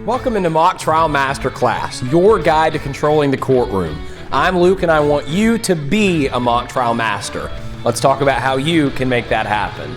Welcome into Mock Trial Masterclass, your guide to controlling the courtroom. I'm Luke and I want you to be a mock trial master. Let's talk about how you can make that happen.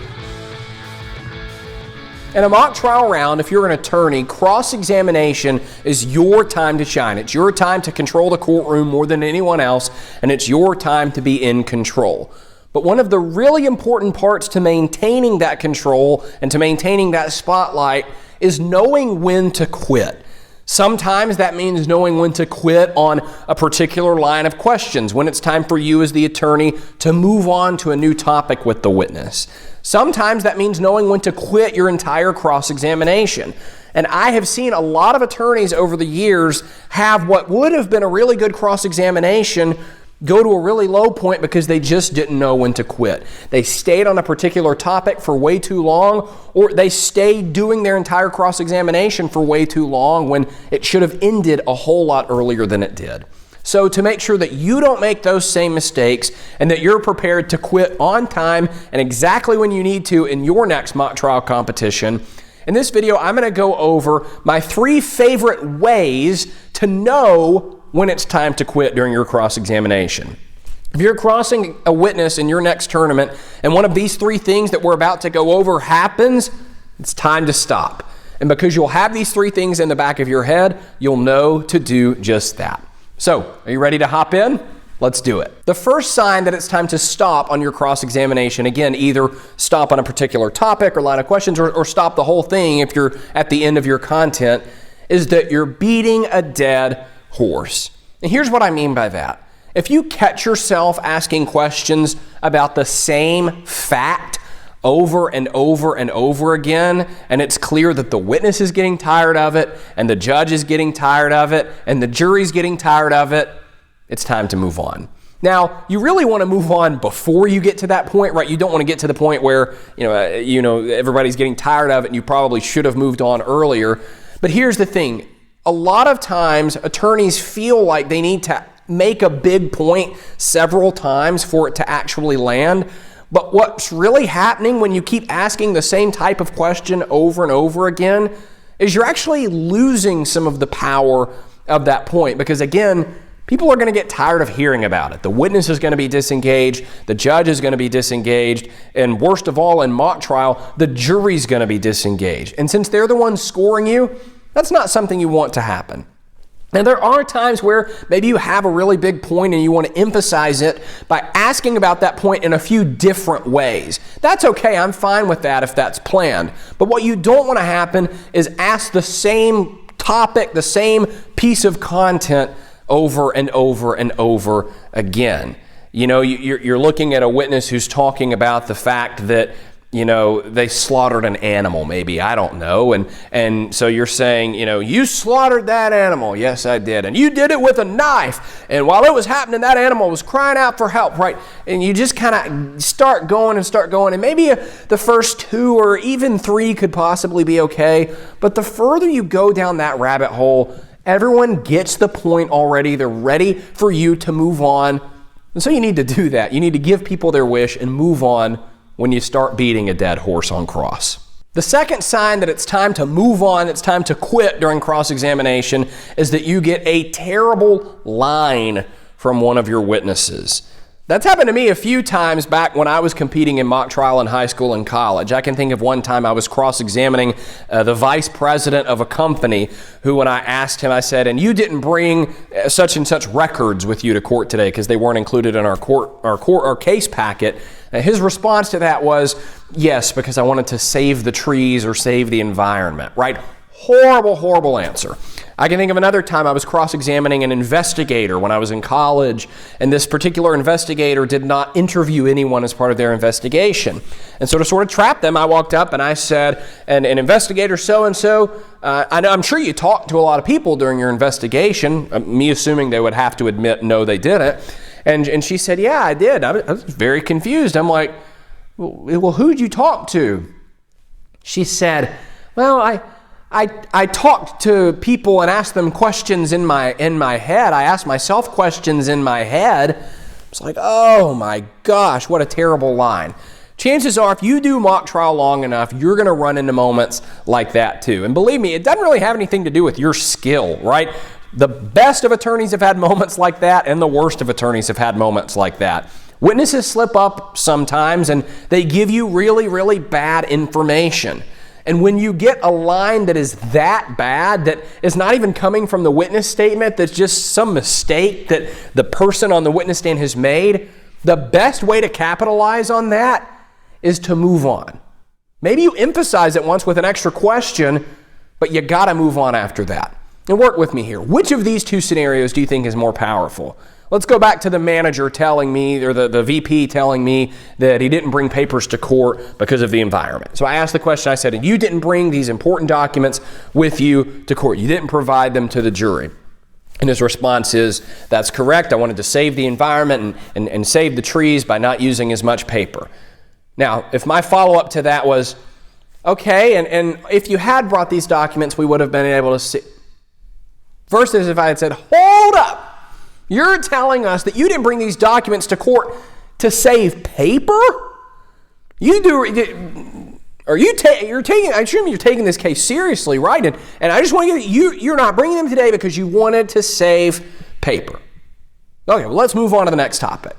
In a mock trial round, if you're an attorney, cross-examination is your time to shine. It's your time to control the courtroom more than anyone else, and it's your time to be in control. But one of the really important parts to maintaining that control and to maintaining that spotlight is knowing when to quit. Sometimes that means knowing when to quit on a particular line of questions, when it's time for you as the attorney to move on to a new topic with the witness. Sometimes that means knowing when to quit your entire cross-examination. And I have seen a lot of attorneys over the years have what would have been a really good cross-examination go to a really low point because they just didn't know when to quit. They stayed on a particular topic for way too long, or they stayed doing their entire cross-examination for way too long when it should have ended a whole lot earlier than it did. So to make sure that you don't make those same mistakes and that you're prepared to quit on time and exactly when you need to in your next mock trial competition, in this video I'm going to go over my 3 favorite ways to know when it's time to quit during your cross-examination. If you're crossing a witness in your next tournament and one of these 3 things that we're about to go over happens, it's time to stop. And because you'll have these 3 things in the back of your head, you'll know to do just that. So, are you ready to hop in? Let's do it. The first sign that it's time to stop on your cross-examination, again, either stop on a particular topic or line of questions or stop the whole thing if you're at the end of your content, is that you're beating a dead horse. And here's what I mean by that. If you catch yourself asking questions about the same fact over and over and over again, and it's clear that the witness is getting tired of it, and the judge is getting tired of it, and the jury's getting tired of it, it's time to move on. Now, you really want to move on before you get to that point, right? You don't want to get to the point where, everybody's getting tired of it and you probably should have moved on earlier. But here's the thing. A lot of times, attorneys feel like they need to make a big point several times for it to actually land. But what's really happening when you keep asking the same type of question over and over again is you're actually losing some of the power of that point. Because again, people are going to get tired of hearing about it. The witness is going to be disengaged. The judge is going to be disengaged. And worst of all, in mock trial, the jury's going to be disengaged. And since they're the ones scoring you, that's not something you want to happen. Now, there are times where maybe you have a really big point and you want to emphasize it by asking about that point in a few different ways. That's okay. I'm fine with that if that's planned. But what you don't want to happen is ask the same topic, the same piece of content over and over and over again. You're looking at a witness who's talking about the fact that they slaughtered an animal, maybe, I don't know. And so you're saying, you slaughtered that animal. Yes, I did. And you did it with a knife. And while it was happening, that animal was crying out for help, right? And you just kind of start going. And maybe the first 2 or even 3 could possibly be okay. But the further you go down that rabbit hole, everyone gets the point already. They're ready for you to move on. And so you need to do that. You need to give people their wish and move on when you start beating a dead horse on cross. The second sign that it's time to move on, it's time to quit during cross-examination, is that you get a terrible line from one of your witnesses. That's happened to me a few times back when I was competing in mock trial in high school and college. I can think of one time I was cross-examining the vice president of a company who, when I asked him, I said, and you didn't bring such and such records with you to court today because they weren't included in our case packet. His response to that was, yes, because I wanted to save the trees or save the environment, right? Horrible, horrible answer. I can think of another time I was cross-examining an investigator when I was in college, and this particular investigator did not interview anyone as part of their investigation. And so to sort of trap them, I walked up and I said, and an investigator so-and-so, I'm sure you talked to a lot of people during your investigation, me assuming they would have to admit, no, they didn't. And she said, yeah, I did. I was very confused. I'm like, well, who'd you talk to? She said, well, I talked to people and asked them questions in my head. I asked myself questions in my head. It's like, oh my gosh, what a terrible line. Chances are, if you do mock trial long enough, you're going to run into moments like that too. And believe me, it doesn't really have anything to do with your skill, right? The best of attorneys have had moments like that, and the worst of attorneys have had moments like that. Witnesses slip up sometimes, and they give you really, really bad information. And when you get a line that is that bad, that is not even coming from the witness statement, that's just some mistake that the person on the witness stand has made, the best way to capitalize on that is to move on. Maybe you emphasize it once with an extra question, but you got to move on after that. And work with me here. Which of these two scenarios do you think is more powerful? Let's go back to the manager telling me, or the VP telling me that he didn't bring papers to court because of the environment. So I asked the question, I said, you didn't bring these important documents with you to court. You didn't provide them to the jury. And his response is, that's correct. I wanted to save the environment and save the trees by not using as much paper. Now, if my follow-up to that was, okay, and if you had brought these documents, we would have been able to see. Versus if I had said, hold up, you're telling us that you didn't bring these documents to court to save paper? You're taking, I assume you're taking this case seriously, right? And I just want to get you're not bringing them today because you wanted to save paper. Okay, well, let's move on to the next topic.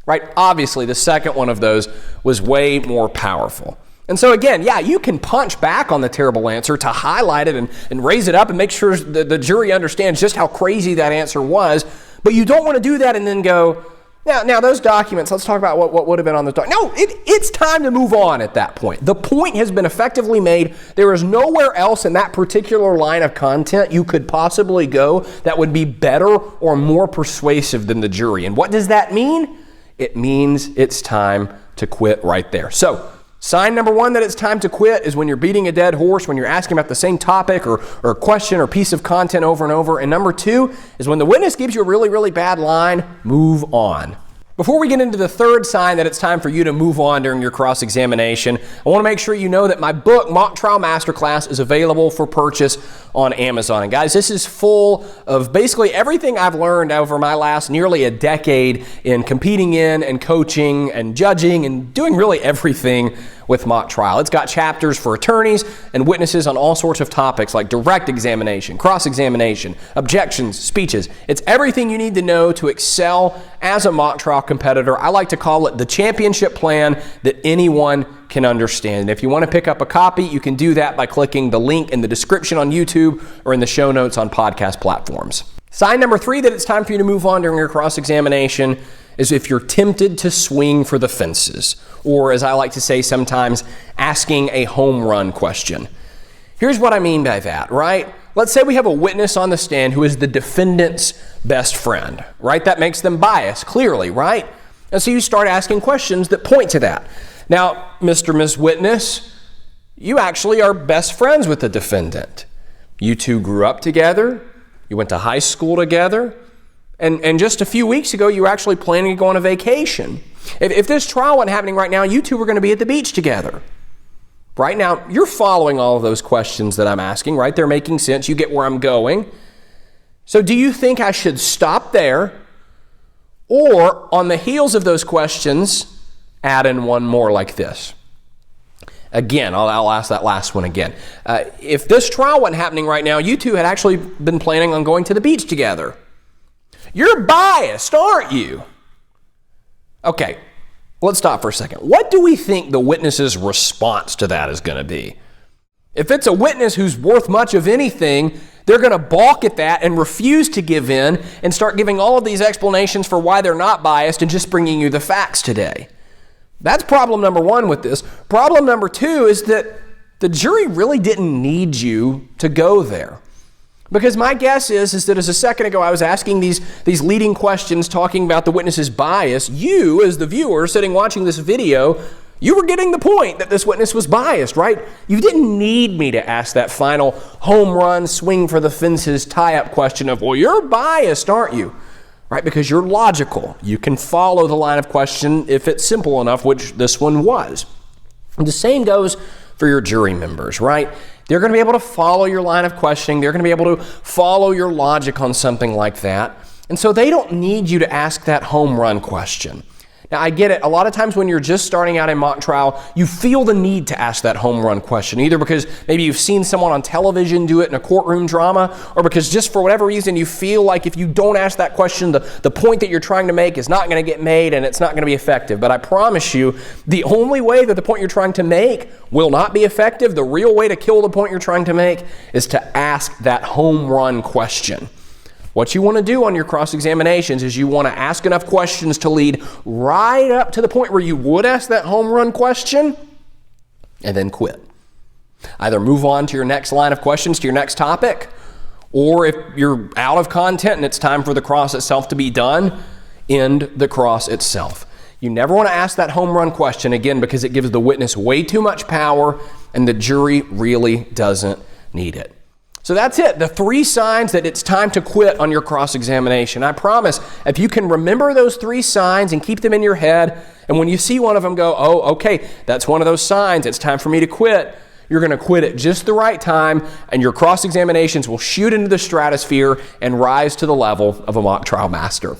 Right? Obviously, the second one of those was way more powerful. And so again, yeah, you can punch back on the terrible answer to highlight it and raise it up and make sure the jury understands just how crazy that answer was. But you don't want to do that and then go, now those documents, let's talk about what would have been on those documents. No, it's time to move on at that point. The point has been effectively made. There is nowhere else in that particular line of content you could possibly go that would be better or more persuasive than the jury. And what does that mean? It means it's time to quit right there. So, sign number one that it's time to quit is when you're beating a dead horse, when you're asking about the same topic or question or piece of content over and over. And number two is when the witness gives you a really, really bad line, move on. Before we get into the third sign that it's time for you to move on during your cross-examination, I want to make sure you know that my book, Mock Trial Masterclass, is available for purchase on Amazon. And guys, this is full of basically everything I've learned over my last nearly a decade in competing in and coaching and judging and doing really everything with mock trial. It's got chapters for attorneys and witnesses on all sorts of topics like direct examination, cross-examination, objections, speeches. It's everything you need to know to excel as a mock trial competitor. I like to call it the championship plan that anyone can understand. And if you want to pick up a copy, you can do that by clicking the link in the description on YouTube or in the show notes on podcast platforms. Sign number three that it's time for you to move on during your cross-examination is if you're tempted to swing for the fences, or as I like to say sometimes, asking a home run question. Here's what I mean by that, right? Let's say we have a witness on the stand who is the defendant's best friend, right? That makes them biased, clearly, right? And so you start asking questions that point to that. Now, Mr. Ms. Witness, you actually are best friends with the defendant. You two grew up together. You went to high school together. And just a few weeks ago, you were actually planning to go on a vacation. If this trial wasn't happening right now, you two were going to be at the beach together. Right now, you're following all of those questions that I'm asking, right? They're making sense. You get where I'm going. So do you think I should stop there? Or on the heels of those questions, add in one more like this? Again, I'll ask that last one again. If this trial wasn't happening right now, you two had actually been planning on going to the beach together. You're biased, aren't you? Okay, let's stop for a second. What do we think the witness's response to that is going to be? If it's a witness who's worth much of anything, they're going to balk at that and refuse to give in and start giving all of these explanations for why they're not biased and just bringing you the facts today. That's problem number one with this. Problem number two is that the jury really didn't need you to go there. Because my guess is that as a second ago I was asking these leading questions talking about the witness's bias, you as the viewer sitting watching this video, you were getting the point that this witness was biased, right? You didn't need me to ask that final home run, swing for the fences, tie-up question of, well, you're biased, aren't you? Right? Because you're logical. You can follow the line of question if it's simple enough, which this one was. And the same goes for your jury members, right? They're going to be able to follow your line of questioning. They're going to be able to follow your logic on something like that. And so they don't need you to ask that home run question. Now, I get it. A lot of times when you're just starting out in mock trial, you feel the need to ask that home run question, either because maybe you've seen someone on television do it in a courtroom drama, or because just for whatever reason you feel like if you don't ask that question, the point that you're trying to make is not going to get made and it's not going to be effective. But I promise you, the only way that the point you're trying to make will not be effective, the real way to kill the point you're trying to make, is to ask that home run question. What you want to do on your cross-examinations is you want to ask enough questions to lead right up to the point where you would ask that home run question and then quit. Either move on to your next line of questions, to your next topic, or if you're out of content and it's time for the cross itself to be done, end the cross itself. You never want to ask that home run question again because it gives the witness way too much power and the jury really doesn't need it. So that's it, the 3 signs that it's time to quit on your cross-examination. I promise, if you can remember those 3 signs and keep them in your head, and when you see one of them go, oh, okay, that's one of those signs, it's time for me to quit, you're going to quit at just the right time, and your cross-examinations will shoot into the stratosphere and rise to the level of a mock trial master.